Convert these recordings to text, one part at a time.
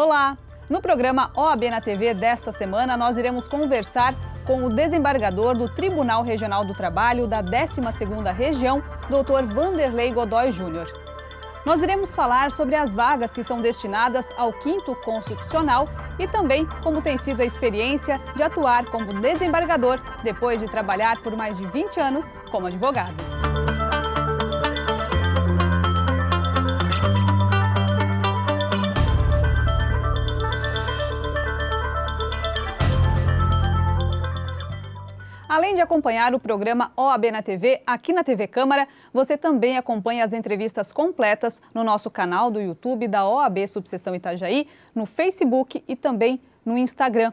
Olá! No programa OAB na TV desta semana, nós iremos conversar com o desembargador do Tribunal Regional do Trabalho da 12ª Região, Dr. Vanderlei Godoy Júnior. Nós iremos falar sobre as vagas que são destinadas ao 5º Constitucional e também como tem sido a experiência de atuar como desembargador depois de trabalhar por mais de 20 anos como advogado. Além de acompanhar o programa OAB na TV, aqui na TV Câmara, você também acompanha as entrevistas completas no nosso canal do YouTube da OAB Subseção Itajaí, no Facebook e também no Instagram.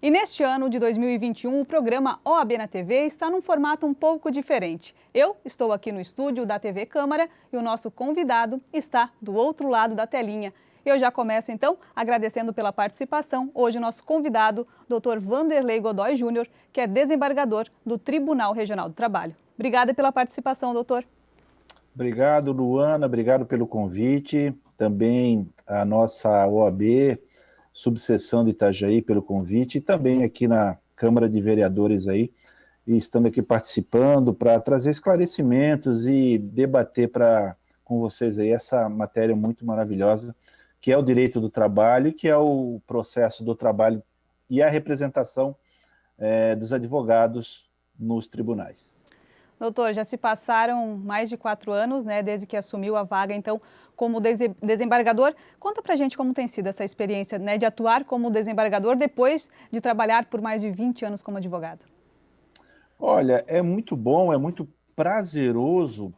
E neste ano de 2021, o programa OAB na TV está num formato um pouco diferente. Eu estou aqui no estúdio da TV Câmara e o nosso convidado está do outro lado da telinha. Eu já começo, então, agradecendo pela participação. Hoje, o nosso convidado, Dr. Vanderlei Godoy Júnior, que é desembargador do Tribunal Regional do Trabalho. Obrigada pela participação, doutor. Obrigado, Luana. Obrigado pelo convite. Também a nossa OAB, Subseção de Itajaí, pelo convite. E também aqui na Câmara de Vereadores aí. E estamos aqui participando para trazer esclarecimentos e debater com vocês aí essa matéria muito maravilhosa, que é o direito do trabalho, que é o processo do trabalho e a representação dos advogados nos tribunais. Doutor, já se passaram mais de 4 anos, né, desde que assumiu a vaga, então, como desembargador. Conta pra gente como tem sido essa experiência, né, de atuar como desembargador depois de trabalhar por mais de 20 anos como advogado. Olha, é muito bom, é muito prazeroso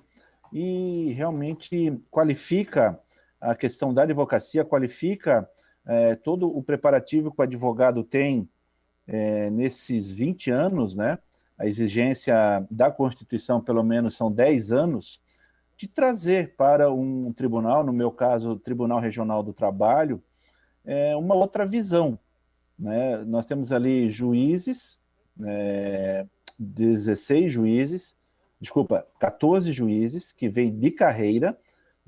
e realmente qualifica a questão da advocacia, qualifica todo o preparativo que o advogado tem nesses 20 anos, né? A exigência da Constituição, pelo menos, são 10 anos, de trazer para um tribunal, no meu caso, o Tribunal Regional do Trabalho, uma outra visão, né? Nós temos ali juízes, 14 juízes que vêm de carreira,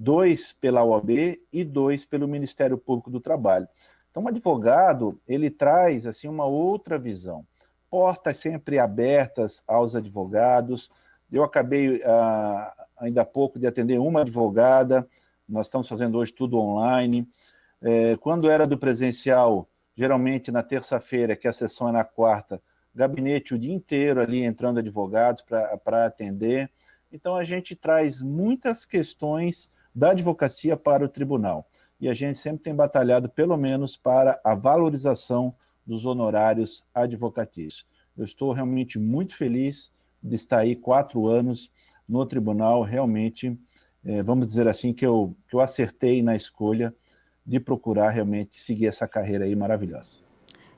2 pela OAB e 2 pelo Ministério Público do Trabalho. Então, o advogado, ele traz, assim, uma outra visão. Portas sempre abertas aos advogados. Eu acabei, ainda há pouco, de atender uma advogada. Nós estamos fazendo hoje tudo online. Quando era do presencial, geralmente na terça-feira, que a sessão é na quarta, gabinete o dia inteiro ali, entrando advogados para atender. Então, a gente traz muitas questões da advocacia para o tribunal. E a gente sempre tem batalhado, pelo menos, para a valorização dos honorários advocatícios. Eu estou realmente muito feliz de estar aí 4 anos no tribunal. Realmente, vamos dizer assim, que eu acertei na escolha de procurar realmente seguir essa carreira aí maravilhosa.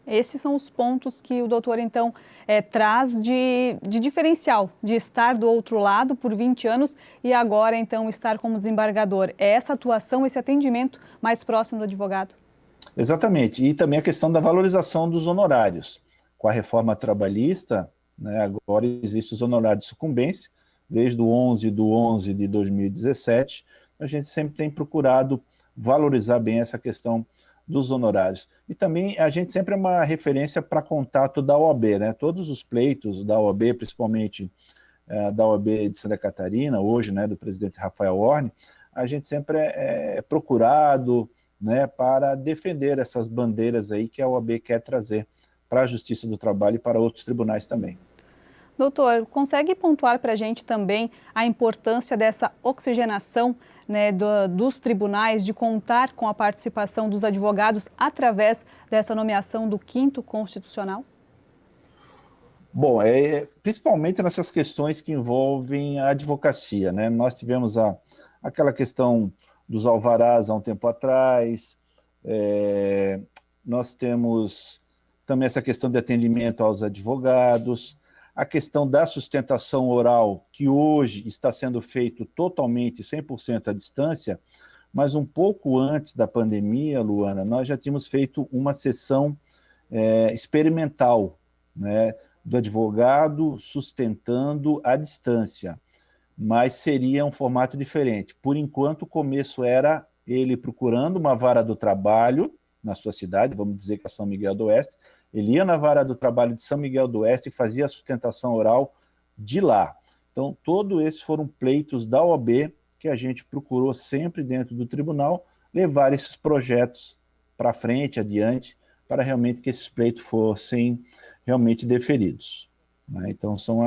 Esses são os pontos que o doutor, então, traz de diferencial, de estar do outro lado por 20 anos e agora, então, estar como desembargador. É essa atuação, esse atendimento mais próximo do advogado? Exatamente. E também a questão da valorização dos honorários. Com a reforma trabalhista, né, agora existem os honorários de sucumbência, desde o 11 de 2017, a gente sempre tem procurado valorizar bem essa questão dos honorários. E também a gente sempre é uma referência para contato da OAB, né? Todos os pleitos da OAB, principalmente da OAB de Santa Catarina, hoje, né, do presidente Rafael Horne, a gente sempre é procurado, né, para defender essas bandeiras aí que a OAB quer trazer para a Justiça do Trabalho e para outros tribunais também. Doutor, consegue pontuar para a gente também a importância dessa oxigenação, né, dos tribunais, de contar com a participação dos advogados através dessa nomeação do 5º Constitucional? Bom, principalmente nessas questões que envolvem a advocacia, né? Nós tivemos aquela questão dos alvarás há um tempo atrás, nós temos também essa questão de atendimento aos advogados, a questão da sustentação oral, que hoje está sendo feito totalmente, 100% à distância, mas um pouco antes da pandemia, Luana, nós já tínhamos feito uma sessão experimental, né, do advogado sustentando à distância, mas seria um formato diferente. Por enquanto, o começo era ele procurando uma vara do trabalho, na sua cidade, vamos dizer que é São Miguel do Oeste, ele ia na vara do trabalho de São Miguel do Oeste e fazia a sustentação oral de lá. Então, todos esses foram pleitos da OAB que a gente procurou sempre dentro do tribunal levar esses projetos para frente, adiante, para realmente que esses pleitos fossem realmente deferidos. Né? Então, são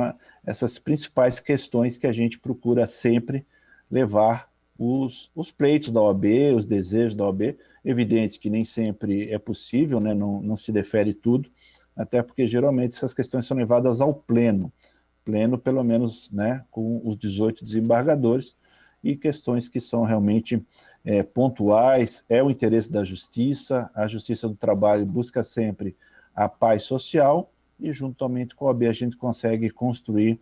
essas principais questões que a gente procura sempre levar os pleitos da OAB, os desejos da OAB. Evidente que nem sempre é possível, né? Não se defere tudo, até porque geralmente essas questões são levadas ao pleno, pelo menos, né, com os 18 desembargadores, e questões que são realmente pontuais, é o interesse da justiça, a Justiça do Trabalho busca sempre a paz social, e juntamente com a OAB a gente consegue construir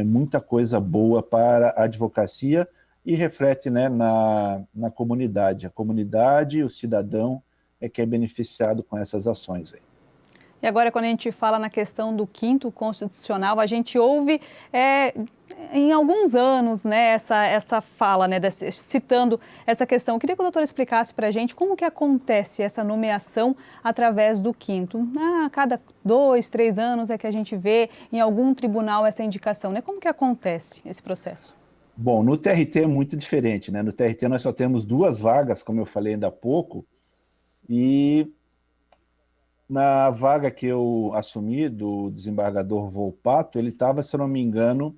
muita coisa boa para a advocacia, e reflete, né, na comunidade. A comunidade, o cidadão é que é beneficiado com essas ações aí. E agora, quando a gente fala na questão do 5º constitucional, a gente ouve em alguns anos, né, essa fala, né, citando essa questão. Eu queria que o doutor explicasse para a gente como que acontece essa nomeação através do 5º. A cada 2, 3 anos é que a gente vê em algum tribunal essa indicação, né? Como que acontece esse processo? Bom, no TRT é muito diferente, né? No TRT nós só temos 2 vagas, como eu falei ainda há pouco, e na vaga que eu assumi do desembargador Volpato, ele estava, se eu não me engano,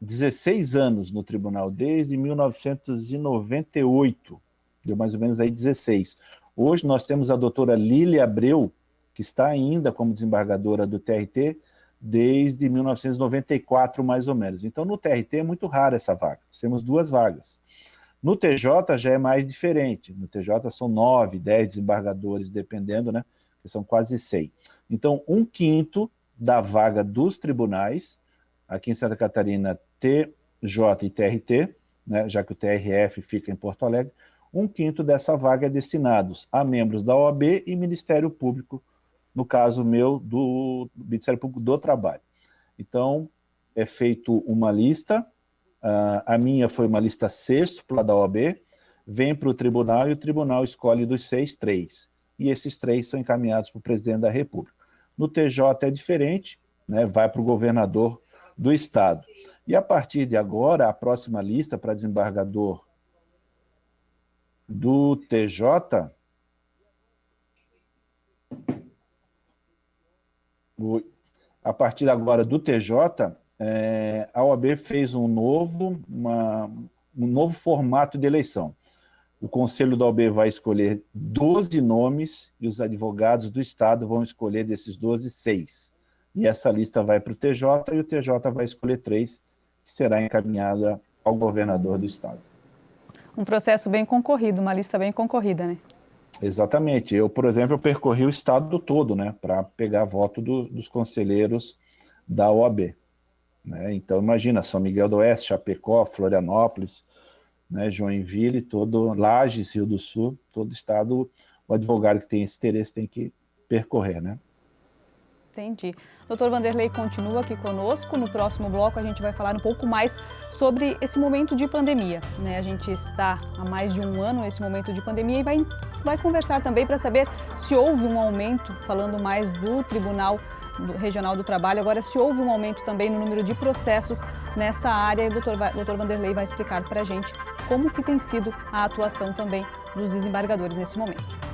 16 anos no tribunal, desde 1998, deu mais ou menos aí 16. Hoje nós temos a doutora Lília Abreu, que está ainda como desembargadora do TRT, desde 1994, mais ou menos. Então, no TRT é muito rara essa vaga. Nós temos 2 vagas. No TJ já é mais diferente. No TJ são 9, 10 desembargadores, dependendo, né? Que são quase 100. Então, 1/5 da vaga dos tribunais, aqui em Santa Catarina, TJ e TRT, né? Já que o TRF fica em Porto Alegre, 1/5 dessa vaga é destinados a membros da OAB e Ministério Público, no caso meu, do Ministério Público do Trabalho. Então, é feito uma lista, a minha foi uma lista sextupla da OAB, vem para o tribunal e o tribunal escolhe dos 6, 3. E esses 3 são encaminhados para o presidente da República. No TJ é diferente, né, vai para o governador do estado. E a partir de agora, a próxima lista para desembargador do TJ... A partir agora do TJ, a OAB fez um novo formato de eleição. O Conselho da OAB vai escolher 12 nomes e os advogados do Estado vão escolher desses 12, 6. E essa lista vai para o TJ e o TJ vai escolher 3, que será encaminhada ao governador do Estado. Um processo bem concorrido, uma lista bem concorrida, né? Exatamente. Eu, por exemplo, percorri o estado todo, né, para pegar voto dos conselheiros da OAB. Né? Então, imagina, São Miguel do Oeste, Chapecó, Florianópolis, né, Joinville, Lages, Rio do Sul, todo estado, o advogado que tem esse interesse tem que percorrer, né? Entendi. Doutor Vanderlei continua aqui conosco. No próximo bloco a gente vai falar um pouco mais sobre esse momento de pandemia, né? A gente está há mais de um ano nesse momento de pandemia e vai conversar também para saber se houve um aumento, falando mais do Tribunal Regional do Trabalho, agora se houve um aumento também no número de processos nessa área, e o doutor Vanderlei vai explicar para a gente como que tem sido a atuação também dos desembargadores nesse momento.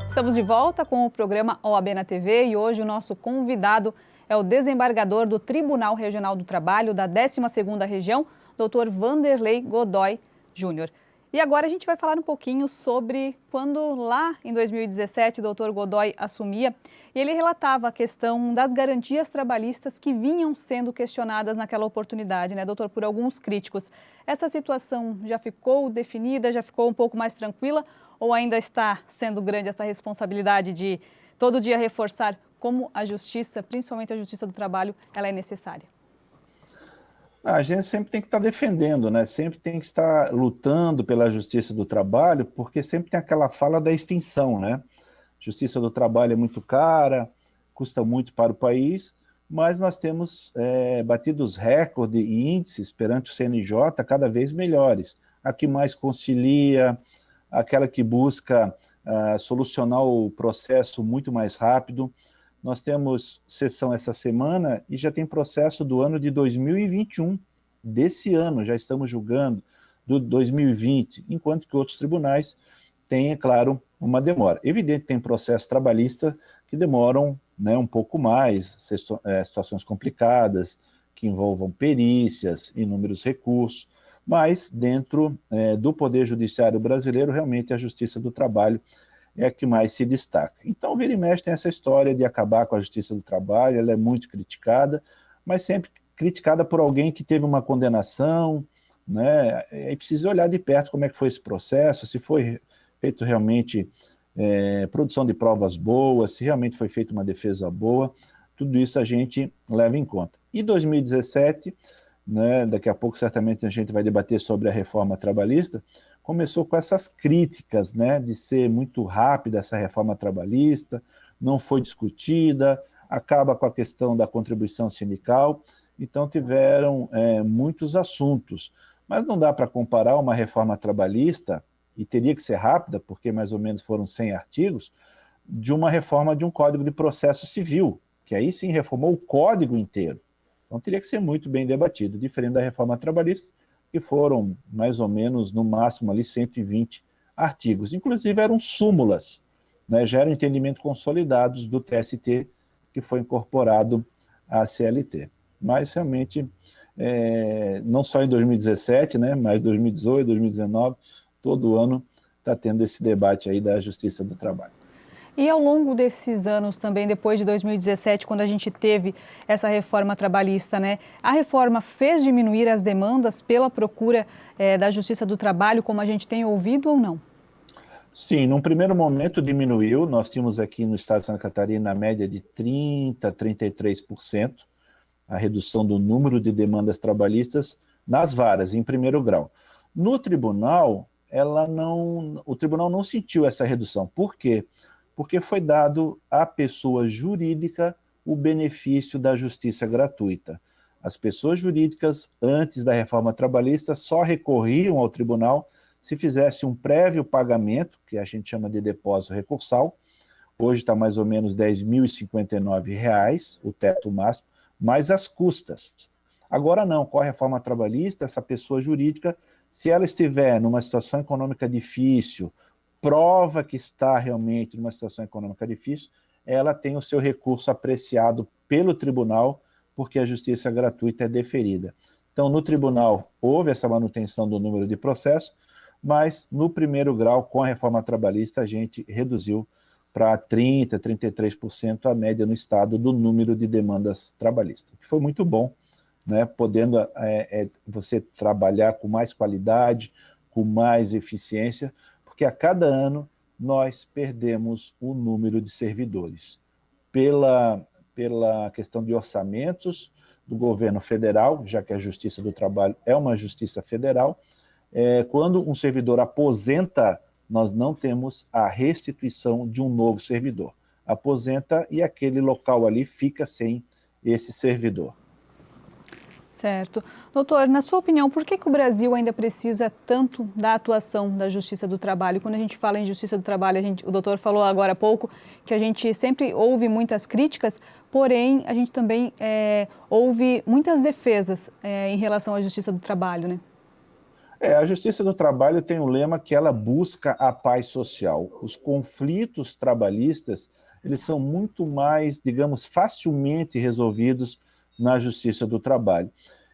Estamos de volta com o programa OAB na TV e hoje o nosso convidado é o desembargador do Tribunal Regional do Trabalho da 12ª Região, Dr. Vanderlei Godoy Júnior. E agora a gente vai falar um pouquinho sobre quando lá em 2017 o Dr. Godoy assumia e ele relatava a questão das garantias trabalhistas que vinham sendo questionadas naquela oportunidade, né, doutor, por alguns críticos. Essa situação já ficou definida, já ficou um pouco mais tranquila ou ainda está sendo grande essa responsabilidade de todo dia reforçar como a justiça, principalmente a justiça do trabalho, ela é necessária? A gente sempre tem que estar defendendo, né? Sempre tem que estar lutando pela justiça do trabalho, porque sempre tem aquela fala da extinção, né? Justiça do trabalho é muito cara, custa muito para o país, mas nós temos batido os recordes e índices perante o CNJ cada vez melhores. A que mais concilia, aquela que busca solucionar o processo muito mais rápido. Nós temos sessão essa semana e já tem processo do ano de 2021, desse ano, já estamos julgando do 2020, enquanto que outros tribunais têm, é claro, uma demora. Evidente que tem processos trabalhistas que demoram, né, um pouco mais, situações complicadas, que envolvam perícias, inúmeros recursos, mas dentro do Poder Judiciário brasileiro, realmente a Justiça do Trabalho é a que mais se destaca. Então, vira e mexe tem essa história de acabar com a Justiça do Trabalho, ela é muito criticada, mas sempre criticada por alguém que teve uma condenação, né? É preciso olhar de perto como é que foi esse processo, se foi feito realmente produção de provas boas, se realmente foi feita uma defesa boa, tudo isso a gente leva em conta. E 2017, né, daqui a pouco certamente a gente vai debater sobre a reforma trabalhista, começou com essas críticas, né, de ser muito rápida essa reforma trabalhista, não foi discutida, acaba com a questão da contribuição sindical, então tiveram muitos assuntos. Mas não dá para comparar uma reforma trabalhista, e teria que ser rápida, porque mais ou menos foram 100 artigos, de uma reforma de um Código de Processo Civil, que aí sim reformou o código inteiro. Então teria que ser muito bem debatido, diferente da reforma trabalhista, que foram mais ou menos, no máximo, ali 120 artigos. Inclusive eram súmulas, né? Já eram entendimentos consolidados do TST, que foi incorporado à CLT. Mas realmente, não só em 2017, né, mas 2018, 2019, todo ano está tendo esse debate aí da Justiça do Trabalho. E ao longo desses anos também, depois de 2017, quando a gente teve essa reforma trabalhista, né, a reforma fez diminuir as demandas pela procura da Justiça do Trabalho, como a gente tem ouvido ou não? Sim, num primeiro momento diminuiu, nós tínhamos aqui no estado de Santa Catarina a média de 30% a 33%, a redução do número de demandas trabalhistas nas varas, em primeiro grau. No tribunal, o tribunal não sentiu essa redução. Por quê? Porque foi dado à pessoa jurídica o benefício da justiça gratuita. As pessoas jurídicas, antes da reforma trabalhista, só recorriam ao tribunal se fizesse um prévio pagamento, que a gente chama de depósito recursal. Hoje está mais ou menos R$ 10.059, o teto máximo, mais as custas. Agora não, com a reforma trabalhista, essa pessoa jurídica, se ela estiver numa situação econômica difícil, prova que está realmente numa situação econômica difícil, ela tem o seu recurso apreciado pelo tribunal, porque a justiça gratuita é deferida. Então, no tribunal, houve essa manutenção do número de processos, mas no primeiro grau, com a reforma trabalhista, a gente reduziu para 30%, 33% a média no estado do número de demandas trabalhistas, que foi muito bom, né? Podendo você trabalhar com mais qualidade, com mais eficiência, porque a cada ano nós perdemos o número de servidores. Pela questão de orçamentos do governo federal, já que a Justiça do Trabalho é uma justiça federal, quando um servidor aposenta, nós não temos a restituição de um novo servidor. Aposenta e aquele local ali fica sem esse servidor. Certo. Doutor, na sua opinião, por que o Brasil ainda precisa tanto da atuação da Justiça do Trabalho? Quando a gente fala em Justiça do Trabalho, o doutor falou agora há pouco que a gente sempre ouve muitas críticas, porém a gente também ouve muitas defesas em relação à Justiça do Trabalho, né? A Justiça do Trabalho tem um lema que ela busca a paz social. Os conflitos trabalhistas, eles são muito mais, digamos, facilmente resolvidos na Justiça do Trabalho.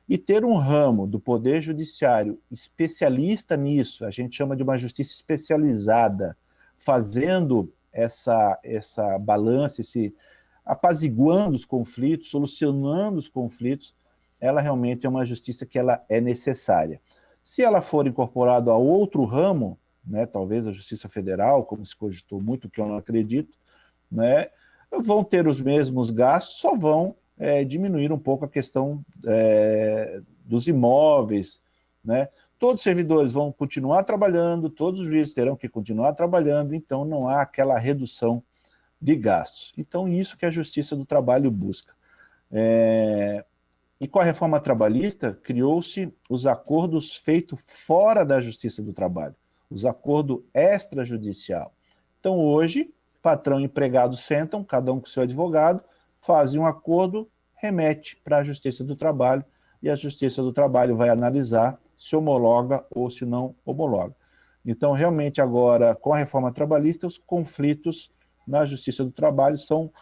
E ter um ramo do Poder Judiciário especialista nisso, a gente chama de uma justiça especializada, fazendo essa balança, apaziguando os conflitos, solucionando os conflitos, ela realmente é uma justiça que ela é necessária. Se ela for incorporada a outro ramo, né, talvez a Justiça Federal, como se cogitou muito, que eu não acredito, né, vão ter os mesmos gastos, só vão diminuir um pouco a questão dos imóveis, né? Todos os servidores vão continuar trabalhando, todos os juízes terão que continuar trabalhando, então não há aquela redução de gastos. Então, isso que a Justiça do Trabalho busca. E com a reforma trabalhista, criou-se os acordos feitos fora da Justiça do Trabalho, os acordos extrajudicial. Então, hoje, patrão e empregado sentam, cada um com seu advogado, fazem um acordo, remete para a Justiça do Trabalho, e a Justiça do Trabalho vai analisar se homologa ou se não homologa. Então, realmente, agora, com a reforma trabalhista, os conflitos na Justiça do Trabalho são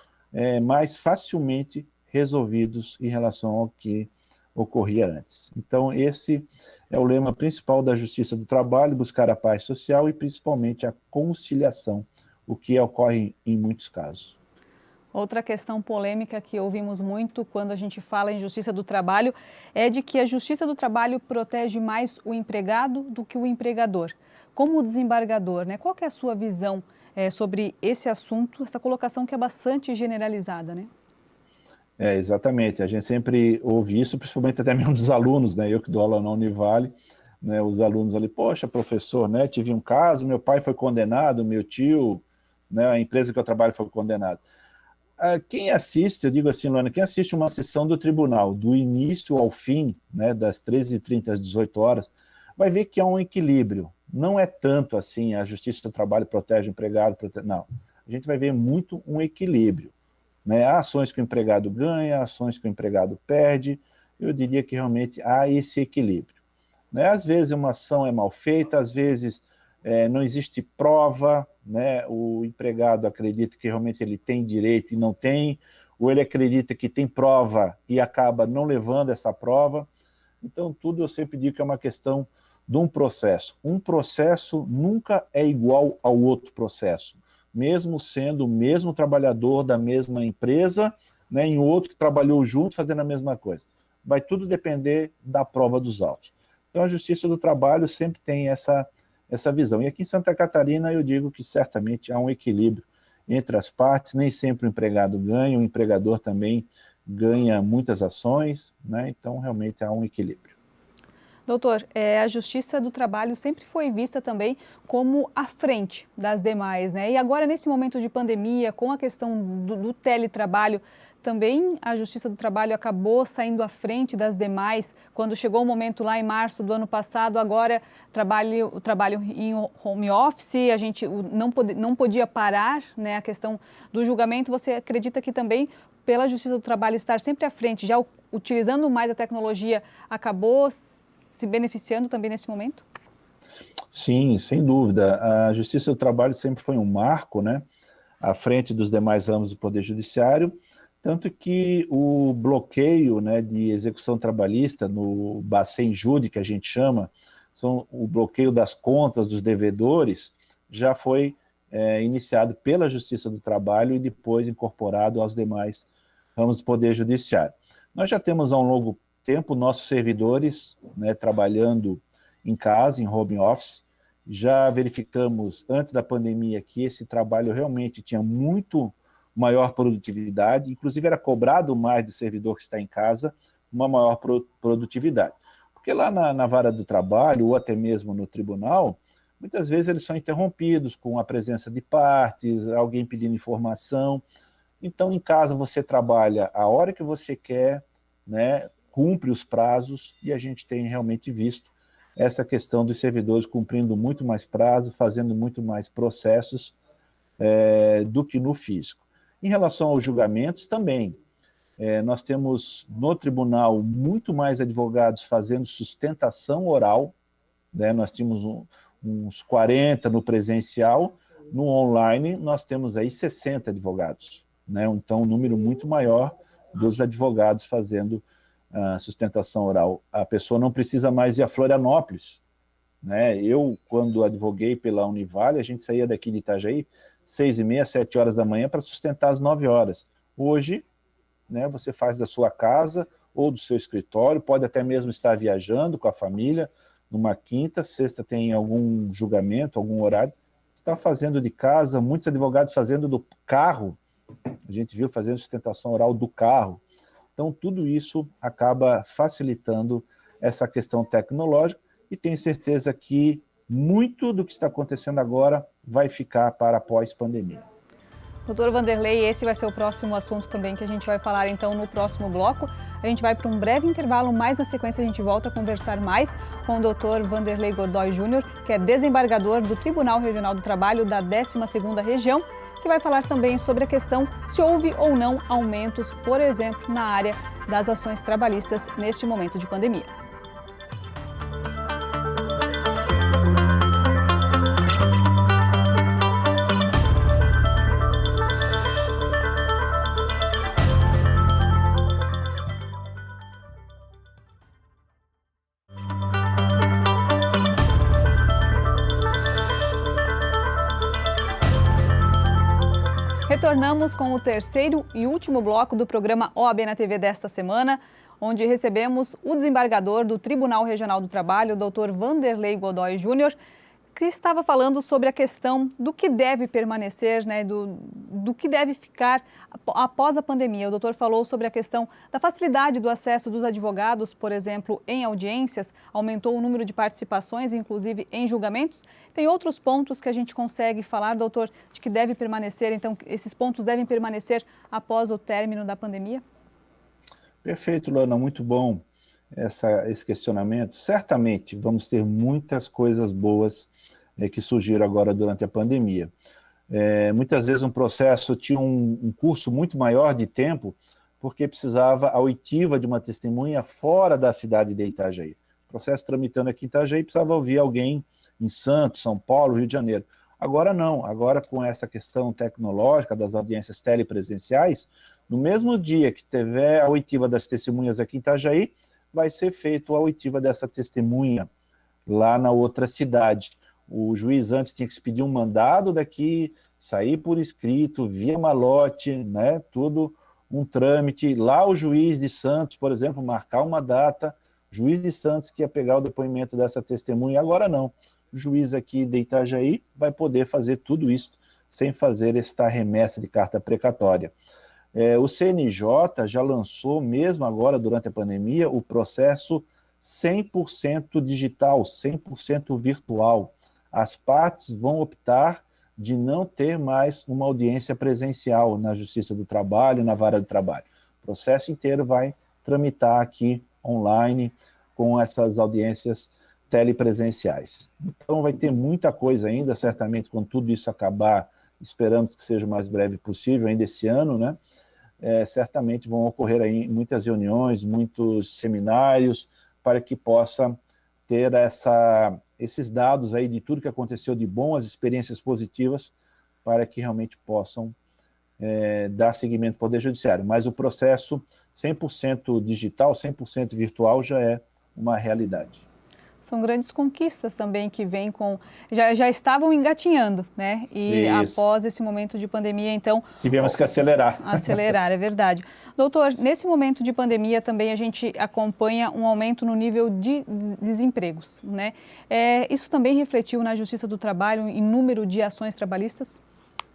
mais facilmente resolvidos em relação ao que ocorria antes. Então, esse é o lema principal da Justiça do Trabalho, buscar a paz social e, principalmente, a conciliação, o que ocorre em muitos casos. Outra questão polêmica que ouvimos muito quando a gente fala em Justiça do Trabalho é de que a Justiça do Trabalho protege mais o empregado do que o empregador. Como desembargador, né? Qual que é a sua visão sobre esse assunto, essa colocação que é bastante generalizada, né? Exatamente, a gente sempre ouve isso, principalmente até mesmo dos alunos, né? Eu que dou aula na Univale, né? Os alunos ali, poxa, professor, né? Tive um caso, meu pai foi condenado, meu tio, né? A empresa que eu trabalho foi condenada. Quem assiste, eu digo assim, Luana, quem assiste uma sessão do tribunal, do início ao fim, né, das 13h30 às 18 horas, vai ver que há um equilíbrio. Não é tanto assim, a Justiça do Trabalho protege o empregado, não. A gente vai ver muito um equilíbrio. Né? Há ações que o empregado ganha, ações que o empregado perde, eu diria que realmente há esse equilíbrio. Né? Às vezes uma ação é mal feita, às vezes não existe prova, né? O empregado acredita que realmente ele tem direito e não tem, ou ele acredita que tem prova e acaba não levando essa prova. Então, tudo eu sempre digo que é uma questão de um processo. Um processo nunca é igual ao outro processo, mesmo sendo o mesmo trabalhador da mesma empresa, né, em outro que trabalhou junto fazendo a mesma coisa. Vai tudo depender da prova dos autos. Então, a Justiça do Trabalho sempre tem essa visão. E aqui em Santa Catarina, eu digo que certamente há um equilíbrio entre as partes, nem sempre o empregado ganha, o empregador também ganha muitas ações, né? Então, realmente há um equilíbrio. Doutor, a Justiça do Trabalho sempre foi vista também como à frente das demais, né? E agora, nesse momento de pandemia, com a questão do teletrabalho, também a Justiça do Trabalho acabou saindo à frente das demais. Quando chegou o momento lá em março do ano passado, agora o trabalho em home office, a gente não podia parar, né, a questão do julgamento. Você acredita que também, pela Justiça do Trabalho estar sempre à frente, já utilizando mais a tecnologia, acabou se beneficiando também nesse momento? Sim, sem dúvida. A Justiça do Trabalho sempre foi um marco, né, à frente dos demais ramos do Poder Judiciário, tanto que o bloqueio, né, de execução trabalhista no Bacen-Júri, que a gente chama, o bloqueio das contas dos devedores, já foi iniciado pela Justiça do Trabalho e depois incorporado aos demais ramos do Poder Judiciário. Nós já temos há um longo tempo nossos servidores, né, trabalhando em casa, em home office. Já verificamos antes da pandemia que esse trabalho realmente tinha muito maior produtividade, inclusive era cobrado mais do servidor que está em casa uma maior produtividade. Porque lá na vara do trabalho, ou até mesmo no tribunal, muitas vezes eles são interrompidos com a presença de partes, alguém pedindo informação. Então, em casa, você trabalha a hora que você quer, né, cumpre os prazos, e a gente tem realmente visto essa questão dos servidores cumprindo muito mais prazo, fazendo muito mais processos do que no físico. Em relação aos julgamentos, também. Nós temos no tribunal muito mais advogados fazendo sustentação oral, né? Nós tínhamos uns 40 no presencial, no online nós temos aí 60 advogados, né? Então um número muito maior dos advogados fazendo sustentação oral. A pessoa não precisa mais ir a Florianópolis, né? Eu, quando advoguei pela Univale, a gente saía daqui de Itajaí 6h30, 7 horas da manhã para sustentar às 9 horas. Hoje, né, você faz da sua casa ou do seu escritório, pode até mesmo estar viajando com a família, numa quinta, sexta tem algum julgamento, algum horário, está fazendo de casa, muitos advogados fazendo do carro, a gente viu fazendo sustentação oral do carro. Então, tudo isso acaba facilitando essa questão tecnológica, e tenho certeza que muito do que está acontecendo agora vai ficar para pós-pandemia. Doutor Vanderlei, esse vai ser o próximo assunto também que a gente vai falar então no próximo bloco. A gente vai para um breve intervalo, mas na sequência a gente volta a conversar mais com o doutor Vanderlei Godoy Júnior, que é desembargador do Tribunal Regional do Trabalho da 12ª Região, que vai falar também sobre a questão se houve ou não aumentos, por exemplo, na área das ações trabalhistas neste momento de pandemia. Retornamos com o terceiro e último bloco do programa OAB na TV desta semana, onde recebemos o desembargador do Tribunal Regional do Trabalho, o Dr. Vanderlei Godoy Júnior, que estava falando sobre a questão do que deve permanecer, né, do que deve ficar após a pandemia. O doutor falou sobre a questão da facilidade do acesso dos advogados, por exemplo, em audiências, aumentou o número de participações, inclusive em julgamentos. Tem outros pontos que a gente consegue falar, doutor, de que deve permanecer, então esses pontos devem permanecer após o término da pandemia? Perfeito, Luana, muito bom esse questionamento. Certamente vamos ter muitas coisas boas que surgiram agora durante a pandemia. Muitas vezes um processo tinha um curso muito maior de tempo porque precisava a oitiva de uma testemunha fora da cidade de Itajaí. O processo tramitando aqui em Itajaí precisava ouvir alguém em Santos, São Paulo, Rio de Janeiro. Agora não, agora com essa questão tecnológica das audiências telepresenciais, no mesmo dia que tiver a oitiva das testemunhas aqui em Itajaí, vai ser feita a oitiva dessa testemunha lá na outra cidade. O juiz antes tinha que expedir um mandado daqui, sair por escrito, via malote, né, tudo um trâmite. Lá o juiz de Santos, por exemplo, marcar uma data, juiz de Santos que ia pegar o depoimento dessa testemunha, agora não. O juiz aqui de Itajaí vai poder fazer tudo isso sem fazer esta remessa de carta precatória. O CNJ já lançou, mesmo agora durante a pandemia, o processo 100% digital, 100% virtual. As partes vão optar de não ter mais uma audiência presencial na Justiça do Trabalho, na Vara do Trabalho. O processo inteiro vai tramitar aqui online com essas audiências telepresenciais. Então vai ter muita coisa ainda, certamente quando tudo isso acabar, esperamos que seja o mais breve possível, ainda esse ano, né? Certamente vão ocorrer aí muitas reuniões, muitos seminários, para que possa ter esses dados aí de tudo que aconteceu de bom, as experiências positivas, para que realmente possam dar seguimento ao Poder Judiciário. Mas o processo 100% digital, 100% virtual já é uma realidade. São grandes conquistas também que vêm com... Já estavam engatinhando, né? E Isso. Após esse momento de pandemia, então... Tivemos que acelerar. Acelerar, é verdade. Doutor, nesse momento de pandemia também a gente acompanha um aumento no nível de desempregos, né? Isso também refletiu na Justiça do Trabalho em número de ações trabalhistas?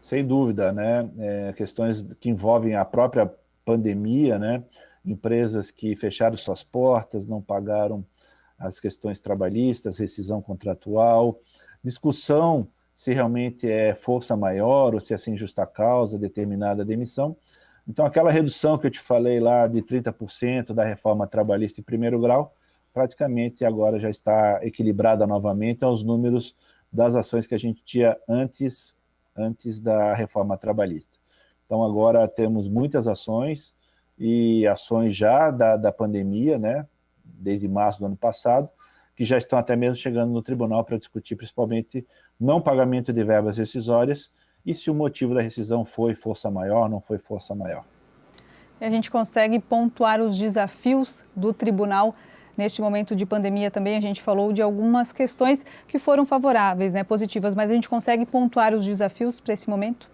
Sem dúvida, né? Questões que envolvem a própria pandemia, né? Empresas que fecharam suas portas, não pagaram as questões trabalhistas, rescisão contratual, discussão se realmente é força maior ou se é sem justa causa determinada demissão. Então, aquela redução que eu te falei lá de 30% da reforma trabalhista em primeiro grau, praticamente agora já está equilibrada novamente aos números das ações que a gente tinha antes da reforma trabalhista. Então, agora temos muitas ações, e ações já da pandemia, né, desde março do ano passado, que já estão até mesmo chegando no tribunal para discutir principalmente não pagamento de verbas rescisórias e se o motivo da rescisão foi força maior, não foi força maior. E a gente consegue pontuar os desafios do tribunal neste momento de pandemia também. A gente falou de algumas questões que foram favoráveis, né, positivas, mas a gente consegue pontuar os desafios para esse momento?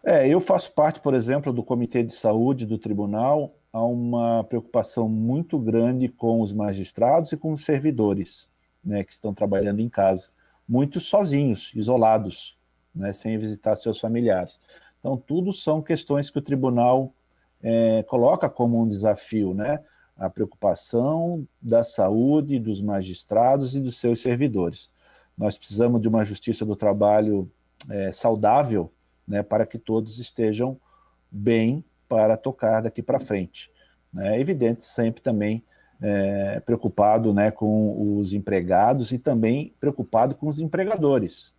Eu faço parte, por exemplo, do Comitê de Saúde do Tribunal. Há uma preocupação muito grande com os magistrados e com os servidores, né, que estão trabalhando em casa, muitos sozinhos, isolados, né, sem visitar seus familiares. Então, tudo são questões que o tribunal coloca como um desafio, né? a preocupação da saúde dos magistrados e dos seus servidores. Nós precisamos de uma justiça do trabalho saudável, né, para que todos estejam bem para tocar daqui para frente. É evidente, sempre também preocupado, né, com os empregados e também preocupado com os empregadores.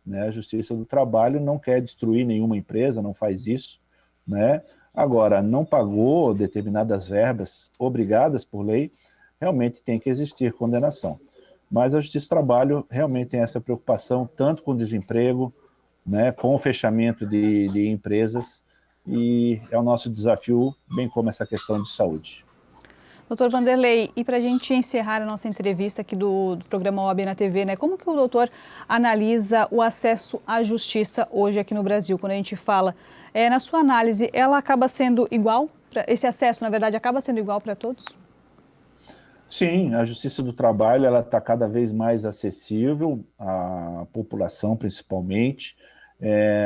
Né? A Justiça do Trabalho não quer destruir nenhuma empresa, não faz isso. Né? Agora, não pagou determinadas verbas obrigadas por lei, realmente tem que existir condenação. Mas a Justiça do Trabalho realmente tem essa preocupação, tanto com o desemprego, né, com o fechamento de empresas, e é o nosso desafio, bem como essa questão de saúde. Doutor Vanderlei, e para a gente encerrar a nossa entrevista aqui do programa OAB na TV, né, como que o doutor analisa o acesso à justiça hoje aqui no Brasil? Quando a gente fala, na sua análise, ela acaba sendo igual, esse acesso, na verdade, acaba sendo igual para todos? Sim, a Justiça do Trabalho ela está cada vez mais acessível à população, principalmente.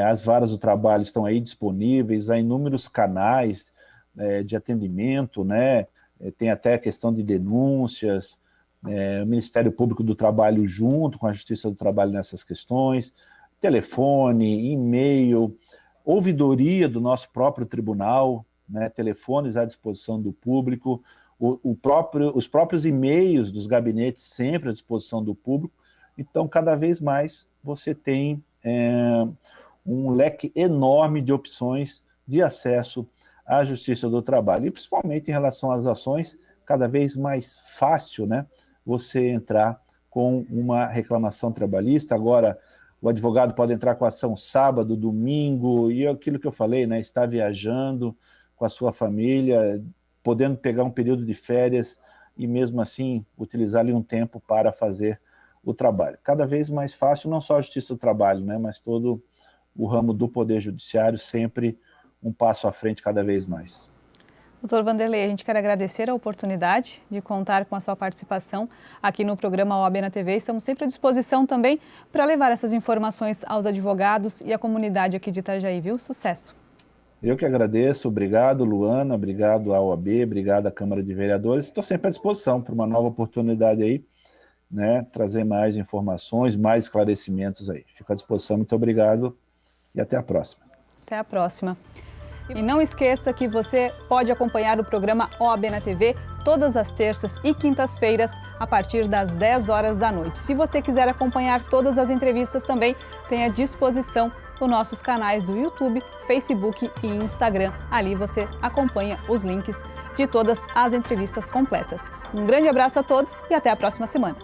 As varas do trabalho estão aí disponíveis, há inúmeros canais de atendimento, né? Tem até a questão de denúncias, o Ministério Público do Trabalho junto com a Justiça do Trabalho nessas questões, telefone, e-mail, ouvidoria do nosso próprio tribunal, né, telefones à disposição do público, os próprios e-mails dos gabinetes sempre à disposição do público. Então, cada vez mais você tem um leque enorme de opções de acesso à Justiça do Trabalho, e principalmente em relação às ações, cada vez mais fácil, né, você entrar com uma reclamação trabalhista. Agora, o advogado pode entrar com ação sábado, domingo, e aquilo que eu falei, né, está viajando com a sua família, podendo pegar um período de férias e mesmo assim utilizar ali um tempo para fazer o trabalho. Cada vez mais fácil, não só a Justiça do Trabalho, né, mas todo o ramo do Poder Judiciário sempre um passo à frente cada vez mais. Doutor Vanderlei, a gente quer agradecer a oportunidade de contar com a sua participação aqui no programa OAB na TV. Estamos sempre à disposição também para levar essas informações aos advogados e à comunidade aqui de Itajaí, viu? Sucesso! Eu que agradeço, obrigado Luana, obrigado à OAB, obrigado à Câmara de Vereadores. Estou sempre à disposição para uma nova oportunidade aí, né? Trazer mais informações, mais esclarecimentos aí. Fico à disposição, muito obrigado e até a próxima. Até a próxima. E não esqueça que você pode acompanhar o programa OAB na TV todas as terças e quintas-feiras, a partir das 10 horas da noite. Se você quiser acompanhar todas as entrevistas também, tem à disposição os nossos canais do YouTube, Facebook e Instagram. Ali você acompanha os links de todas as entrevistas completas. Um grande abraço a todos e até a próxima semana.